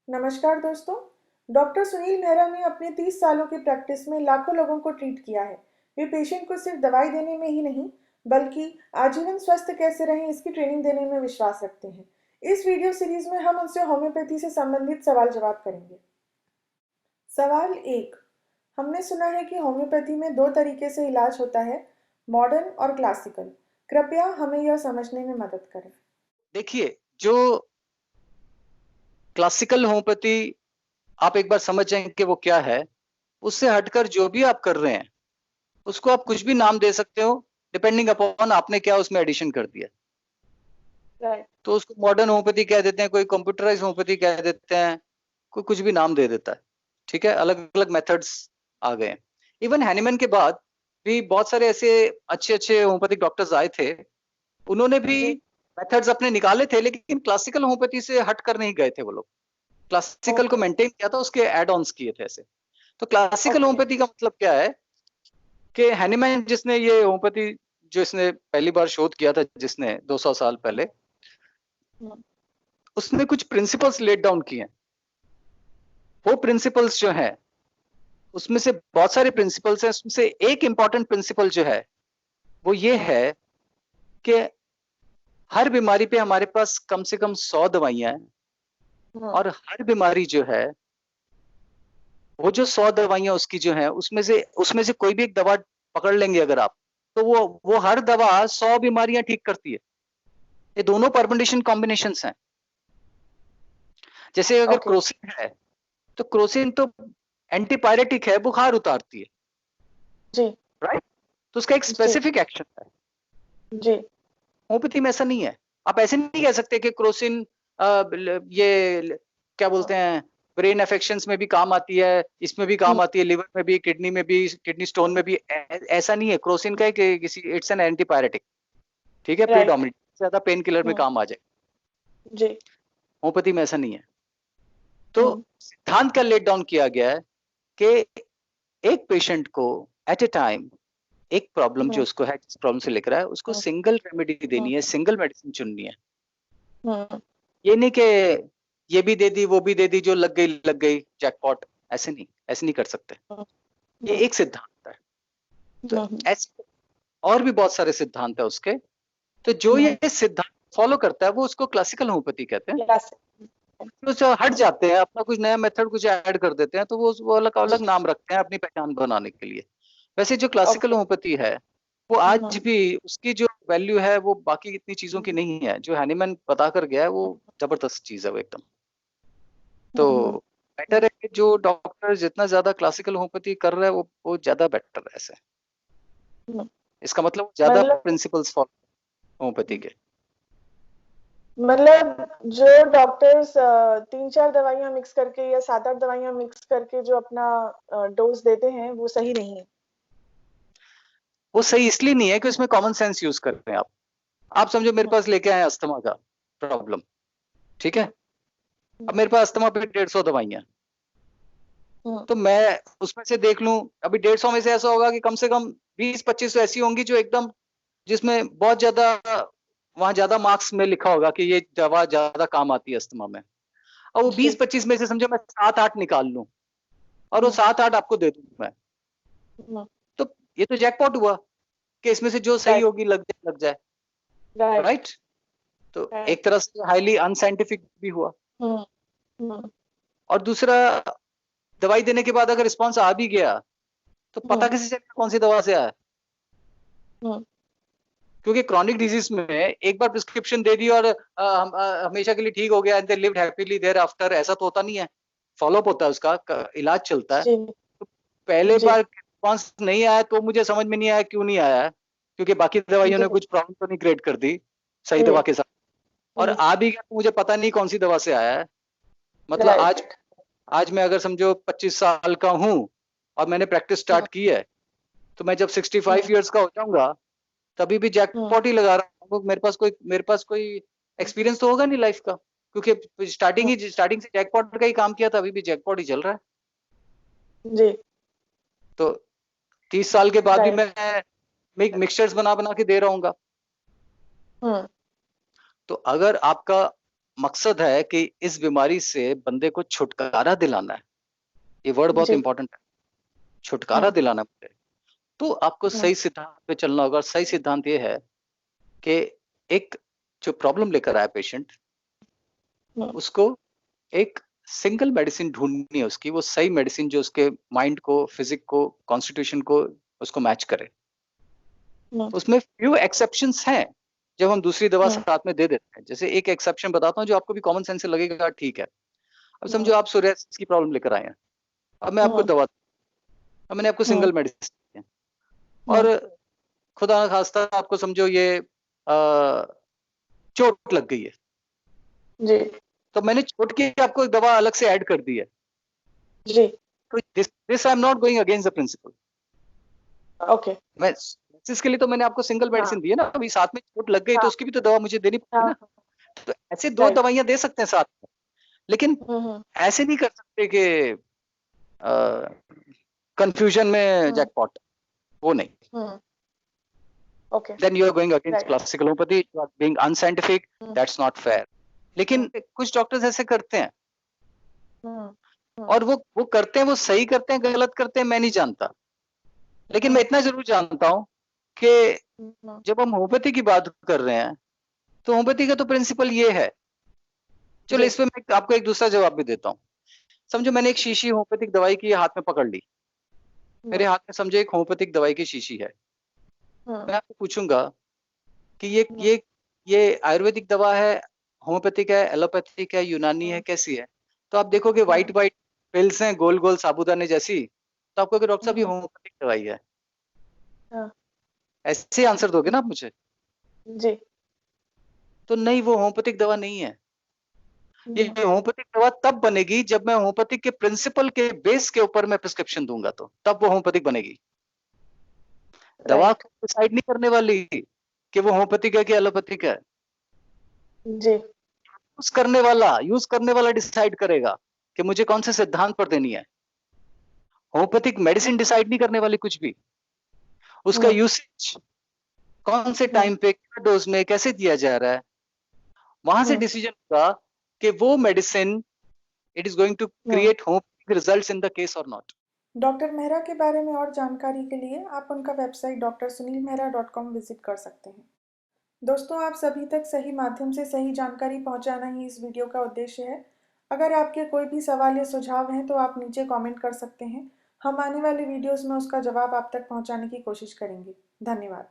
नमस्कार दोस्तों। डॉक्टर सुनील मेहरा ने अपने 30 सालों की प्रैक्टिस में लाखों लोगों को ट्रीट किया है। वे पेशेंट को सिर्फ दवाई देने में ही नहीं, बल्कि आजीवन स्वस्थ कैसे रहें इसकी ट्रेनिंग देने में विश्वास रखते हैं। इस वीडियो सीरीज में हम उनसे होम्योपैथी से संबंधित सवाल जवाब करेंगे। सवाल एक, हमने सुना है कि होम्योपैथी में दो तरीके से इलाज होता है, मॉडर्न और क्लासिकल। कृपया हमें यह समझने में मदद करें। देखिए, जो क्लासिकल होम्योपैथी आप एक बार समझ जाएं कि वो क्या है, उससे हटकर जो भी आप कर रहे हैं उसको आप कुछ भी नाम दे सकते हो, डिपेंडिंग अपॉन आपने क्या उसमें एडिशन कर दिया। राइट। तो उसको मॉडर्न होम्योपैथी कह देते हैं, कोई कंप्यूटराइज होम्योपैथी कह देते हैं, कोई कुछ भी नाम दे देता है। ठीक है, अलग अलग मेथड्स आ गए। इवन हैनीमैन के बाद भी बहुत सारे ऐसे अच्छे अच्छे होम्योपैथिक डॉक्टर्स आए थे, उन्होंने भी जी। मेथड्स अपने निकाले थे, लेकिन क्लासिकल होम्योपैथी से हट कर नहीं गए थे वो लोग। क्लासिकल को ओके। मेंटेन किया था, उसके एड ऑन्स किए थे ऐसे। तो क्लासिकल ओके। होम्योपैथी का मतलब क्या है कि हैनीमैन जिसने ये होम्योपैथी जो इसने पहली बार शोध किया था, जिसने 200 साल पहले, उसने कुछ प्रिंसिपल्स लेट डाउन किए हैं। वो प्रिंसिपल्स जो है, उसमें से बहुत सारे प्रिंसिपल्स हैं, उसमें से एक इंपॉर्टेंट प्रिंसिपल जो है वो ये है कि हर बीमारी पे हमारे पास कम से कम 100 दवाइयां हैं, और हर बीमारी जो है, वो जो 100 दवाइयां उसकी जो है, उसमें से कोई भी एक दवा पकड़ लेंगे अगर आप, तो वो हर दवा 100 बीमारियां ठीक करती है। ये दोनों परमुटेशन कॉम्बिनेशन हैं। जैसे अगर ओके। क्रोसिन है, तो क्रोसिन तो एंटीपायरेटिक है, बुखार उतारती है, जी। राइट? तो उसका एक जी। स्पेसिफिक एक्शन है। जी। होम्योपैथी में ऐसा नहीं है। आप ऐसे नहीं कह सकते कि क्रोसिन ये क्या बोलते हैं, ब्रेन अफेक्शंस में भी काम आती है, इसमें भी काम आती है, लिवर में भी, किडनी में भी, किडनी स्टोन में भी। ऐसा नहीं है। क्रोसिन का किसी इट्स एन एंटीपायरेटिक। ठीक है, राइट। प्रीडोमिनेंट ज्यादा पेन किलर में काम आ जाए। जी। होम्योपैथी में ऐसा नहीं है। तो हम्म। सिद्धांत का लेट डाउन किया गया है कि एक पेशेंट को एट ए टाइम एक प्रॉब्लम जो हम्म। उसको है, जिस प्रॉब्लम से लेकर आया, उसको हम्म। सिंगल रेमेडी देनी है, सिंगल मेडिसिन चुननी है। हम्म। ये नहीं कि ये भी दे दी वो भी दे दी, जो लग गई जैकपॉट। ऐसे नहीं कर सकते। ये हम्म। एक सिद्धांत है। तो हम्म। ऐसे और भी बहुत सारे सिद्धांत है उसके। तो जो हम्म। ये सिद्धांत फॉलो करता है वो उसको क्लासिकल होम्योपैथी कहते हैं। क्लासिक। कुछ हट जाते हैं, अपना कुछ नया मेथड कुछ ऐड कर देते हैं, तो वो अलग अलग जी। नाम रखते हैं अपनी पहचान बनाने के लिए। वैसे जो क्लासिकल ओके। होम्योपैथी है, वो आज भी उसकी जो वैल्यू है वो बाकी इतनी चीजों की नहीं है। जो हैनीमैन बता कर गया है वो जबरदस्त चीज है वो एकदम। तो बेटर है कि जो डॉक्टर जितना ज्यादा क्लासिकल होम्योपैथी कर रहा है वो ज्यादा बेटर है ऐसे। इसका मतलब ज्यादा मतलब प्रिंसिपल्स फॉलो होम्योपैथी के। मतलब जो डॉक्टर्स तीन चार दवाइयां मिक्स करके या सात आठ दवाइयां मिक्स करके जो अपना डोज देते हैं वो सही नहीं है। वो सही इसलिए नहीं है कि उसमें कॉमन सेंस यूज कर रहे हैं आप। समझो मेरे पास लेके आए अस्थमा का प्रॉब्लम। ठीक है, अब मेरे पास अस्थमा पे 150 दवाइयां। तो मैं उसमें से देख लूं, अभी 150 में से ऐसा होगा कि कम से कम 20-25 ऐसी होंगी जो एकदम, जिसमें बहुत ज्यादा, वहां ज्यादा मार्क्स में लिखा होगा कि ये दवा ज्यादा काम आती है अस्थमा में। और वो जी। 20-25 में से समझो मैं 7-8 निकाल लूं, और वो 7-8 आपको दे दूं मैं, तो ये तो जैकपॉट हुआ कि इसमें से जो सही राइट। होगी लग जाए। राइट। राइट? तो एक तरह से हाईली अनसाइंटिफिक भी हुआ। और दूसरा, दवाई देने के बाद अगर रिस्पॉन्स आ भी गया, तो पता कैसे चलेगा कौन सी दवा से आया? क्योंकि क्रॉनिक डिजीज में एक बार प्रिस्क्रिप्शन दे दी और हमेशा के लिए ठीक हो गया, and they lived happily there after, ऐसा तो होता नहीं है। फॉलोअप होता है, उसका इलाज चलता है। जी। तो पहले जी। बार रिस्पॉन्स नहीं आया तो मुझे समझ में नहीं आया क्यों नहीं आया है, क्योंकि बाकी दवाइयों जी। ने कुछ प्रॉब्लम तो नहीं क्रिएट कर दी सही दवा जी। के साथ। और आ भी गया तो मुझे पता नहीं कौन सी दवा से आया है। मतलब राइट। आज मैं अगर समझो 25 साल का हूं और मैंने प्रैक्टिस स्टार्ट की है, तो मैं जब 65 ईयर्स का हो जाऊंगा तभी भी जैकपॉट ही लगा रहा हूँ। मेरे पास कोई एक्सपीरियंस तो होगा नहीं लाइफ का, क्योंकि स्टार्टिंग से जैकपॉट का ही काम किया था, अभी भी जैकपॉट ही चल रहा है। जी। तो 30 साल के बाद भी राइट। मैं मिक्सचर्स बना बना के दे रहा हूँ। तो अगर आपका मकसद है कि इस बीमारी से बंदे को छुटकारा दिलाना है। ये वर्ड बहुत जी। इंपॉर्टेंट है, छुटकारा दिलाना है। तो आपको हम्म, सही सिद्धांत पे चलना होगा। और सही सिद्धांत ये है कि एक जो प्रॉब्लम लेकर आया पेशेंट, हम्म, उसको एक सिंगल मेडिसिन ढूंढनी है उसकी, वो सही मेडिसिन जो उसके माइंड को, फिजिक को, कॉन्स्टिट्यूशन को उसको मैच करे। हम्म, उसमें फ्यू एक्सेप्शंस हैं जब हम दूसरी दवा हम्म, साथ में दे देते हैं। जैसे एक एक्सेप्शन बताता हूँ जो आपको भी कॉमन सेंस से लगेगा, ठीक है। अब हम्म, समझो आप सोरियासिस की प्रॉब्लम लेकर आए हैं, अब मैं आपको हम्म, दवा, अब मैंने आपको हम्म, सिंगल मेडिसिन दी है, हम्म, और खुदा न खास्ता आपको समझो ये चोट लग गई है, जी। तो मैंने चोट की आपको एक दवा अलग से ऐड कर दी है। जी। तो this I am not going against the principle. Okay. मैं इसके लिए तो मैंने आपको सिंगल हाँ। मेडिसिन दी है ना, अभी साथ में चोट लग गई तो हाँ। उसकी भी तो दवा मुझे देनी पड़ेगी हाँ। ना। तो ऐसे दो राइट। दवाइयां दे सकते हैं साथ में, लेकिन हम्म, ऐसे नहीं कर सकते कि कंफ्यूजन में हम्म, जैकपॉट, वो नहीं। Hmm, okay. Then you are going against right. Classical homeopathy, you are being unscientific, hmm, that's not fair. लेकिन हम्म, कुछ डॉक्टर्स ऐसे करते हैं, हम्म, हम्म, और वो करते हैं, वो सही करते हैं गलत करते हैं मैं नहीं जानता, लेकिन मैं हम्म, इतना जरूर जानता हूं कि हम्म, जब हम होम्योपैथी की बात कर रहे हैं तो होम्योपैथी का तो प्रिंसिपल ये है। चलो जी। इस पे मैं आपको एक दूसरा जवाब भी देता हूँ। समझो मैंने एक शीशी होम्योपैथिक दवाई की हाथ में पकड़ ली, मेरे हम्म, हाथ में समझो एक होम्योपैथिक दवाई की शीशी है। हम्म, मैं आपको पूछूंगा कि ये हम्म, ये ये आयुर्वेदिक दवा है, होम्योपैथिक है, एलोपैथिक है, यूनानी है, हम्म, कैसी है? तो आप देखोगे व्हाइट हम्म, व्हाइट पिल्स हैं, गोल गोल साबूदाने जैसी, तो आपको डॉक्टर साहब ये हम्म, होम्योपैथिक दवाई है, हाँ, ऐसे आंसर दोगे ना आप मुझे? जी। तो नहीं, वो होम्योपैथिक दवा नहीं है। ये हम्म, होम्योपैथिक दवा तब बनेगी जब मैं होम्योपैथिक के प्रिंसिपल के बेस के ऊपर मैं प्रिस्क्रिप्शन दूंगा, तो तब वो होम्योपैथिक बनेगी। दवा राइट। डिसाइड नहीं करने वाली कि वो होम्योपैथिक है कि एलोपैथिक है। जी। यूज करने वाला डिसाइड करेगा कि मुझे कौन से सिद्धांत पर देनी है। होम्योपैथिक मेडिसिन डिसाइड नहीं करने वाली कुछ भी। उसका हम्म, यूसेज कौन से हम्म, टाइम पे, क्या डोज में, कैसे दिया जा रहा है, वहां से हम्म, डिसीजन होगा कि वो medicine it is going to hmm. Create homeopathic results in the case और नॉट। डॉक्टर मेहरा के बारे में और जानकारी के लिए आप उनका वेबसाइट drsunilmehra.com विजिट कर सकते हैं। दोस्तों, आप सभी तक सही माध्यम से सही जानकारी पहुंचाना ही इस वीडियो का उद्देश्य है। अगर आपके कोई भी सवाल या सुझाव हैं तो आप नीचे कमेंट कर सकते हैं। हम आने वाले वीडियोस में उसका जवाब आप तक पहुंचाने की कोशिश करेंगे। धन्यवाद।